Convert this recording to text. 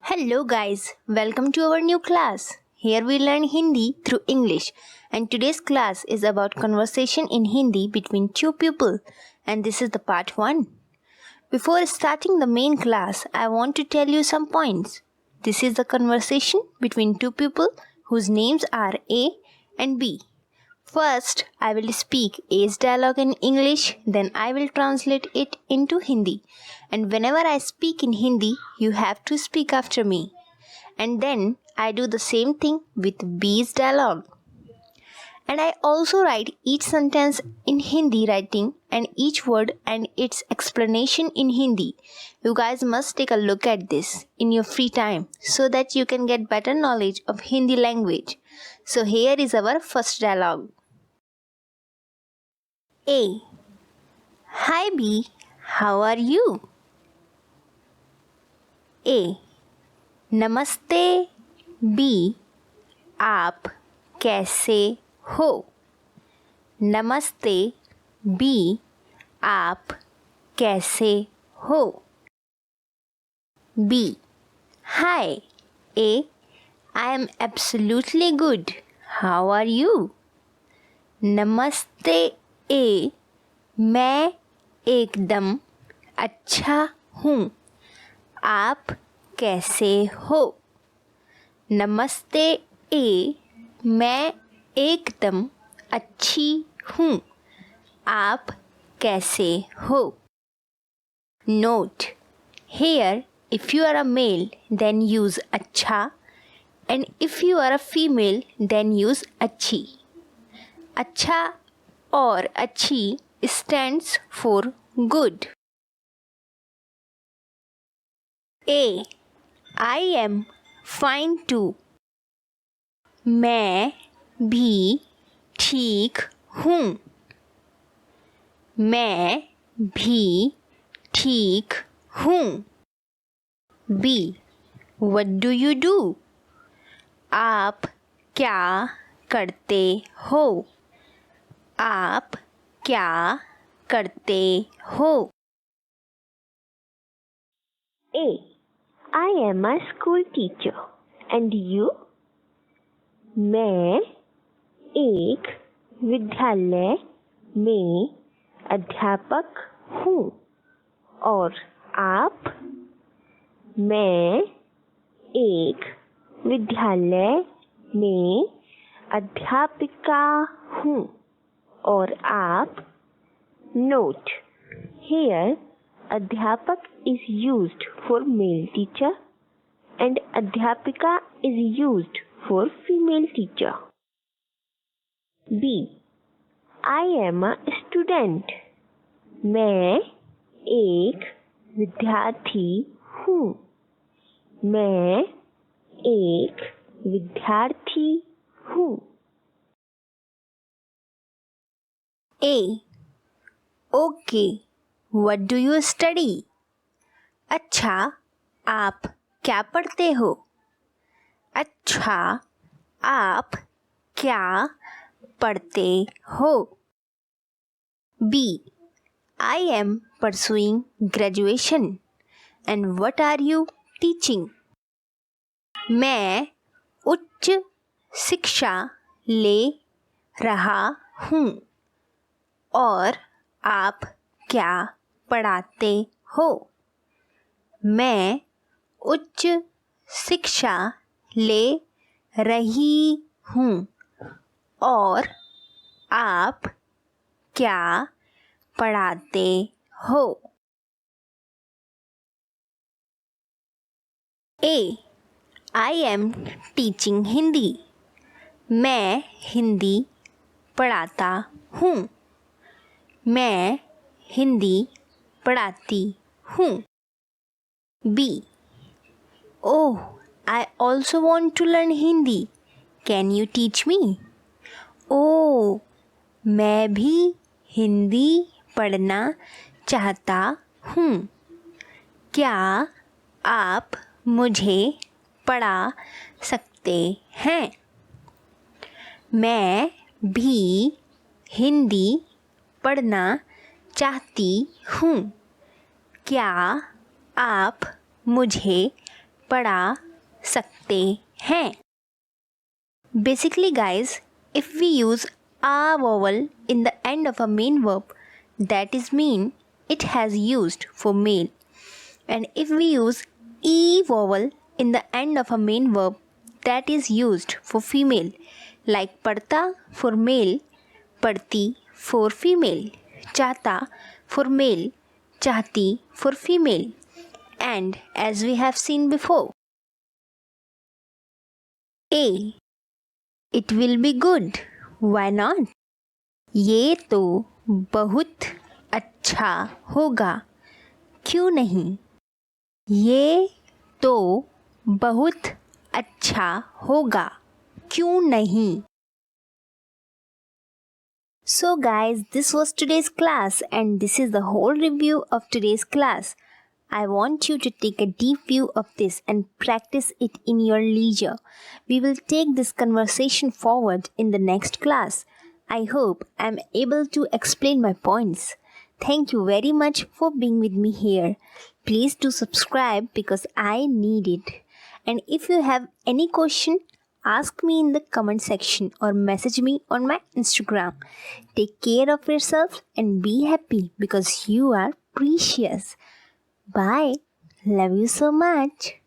Hello guys, welcome to our new class. Here we learn Hindi through English, and today's class is about conversation in Hindi between two people, and this is the part 1. Before starting the main class, I want to tell you some points. This is the conversation between two people whose names are A and B. First, I will speak A's dialogue in English, then I will translate it into Hindi. And whenever I speak in Hindi, you have to speak after me. And then I do the same thing with B's dialogue. And I also write each sentence in Hindi writing and each word and its explanation in Hindi. You guys must take a look at this in your free time so that you can get better knowledge of Hindi language. So here is our first dialogue. A. Hi B, how are you? A. नमस्ते B, आप कैसे हो? नमस्ते B, आप कैसे हो? B. Hi A, I am absolutely good. How are you? नमस्ते A, मैं एकदम अच्छा हूँ. आप कैसे हो? नमस्ते A, मैं एकदम अच्छी हूँ. आप कैसे हो? Note: Here, if you are a male, then use अच्छा, and if you are a female, then use अच्छी. अच्छा or अच्छी stands for good. A. I am fine too. मैं भी ठीक हूँ. मैं भी ठीक हूँ. B. What do you do? आप क्या करते हो? आप क्या करते हो? A. I am a school teacher. And you? मैं एक विद्यालय में अध्यापक हूँ. और आप? मैं एक विद्यालय में अध्यापिका हूँ. और आप? Note: Here, अध्यापक is used for male teacher and अध्यापिका is used for female teacher. B. I am a student. मैं एक विद्यार्थी हूँ. मैं एक विद्यार्थी हूँ. A. Okay. What do you study? अच्छा, आप क्या पढ़ते हो? अच्छा, आप क्या पढ़ते हो? B. I am pursuing graduation. And what are you teaching? मैं उच्च शिक्षा ले रहा हूँ. और आप क्या पढ़ाते हो? मैं उच्च शिक्षा ले रही हूँ. और आप क्या पढ़ाते हो? A. I am teaching Hindi. मैं हिंदी पढ़ाता हूँ. मैं हिंदी पढ़ाती हूँ. B. Oh, I also want to learn Hindi. Can you teach me? Oh, मैं भी हिंदी पढ़ना चाहता हूँ. क्या आप मुझे पढ़ा सकते हैं? मैं भी हिंदी पढ़ना चाहती हूँ. क्या आप मुझे पढ़ा सकते हैं. Basically guys, if we use a vowel in the end of a main verb, that is mean it has used for male. And if we use e vowel in the end of a main verb, that is used for female. Like padta for male, padti for female, chata for male, chahti for female. And as we have seen before, A. It will be good. Why not? ये तो बहुत अच्छा होगा. क्यों नहीं? ये तो बहुत अच्छा होगा. क्यों नहीं? So guys, this was today's class and this is the whole review of today's class. I want you to take a deep view of this and practice it in your leisure. We will take this conversation forward in the next class. I hope I am able to explain my points. Thank you very much for being with me here. Please do subscribe because I need it. And if you have any question, ask me in the comment section or message me on my Instagram. Take care of yourself and be happy because you are precious. Bye. Love you so much.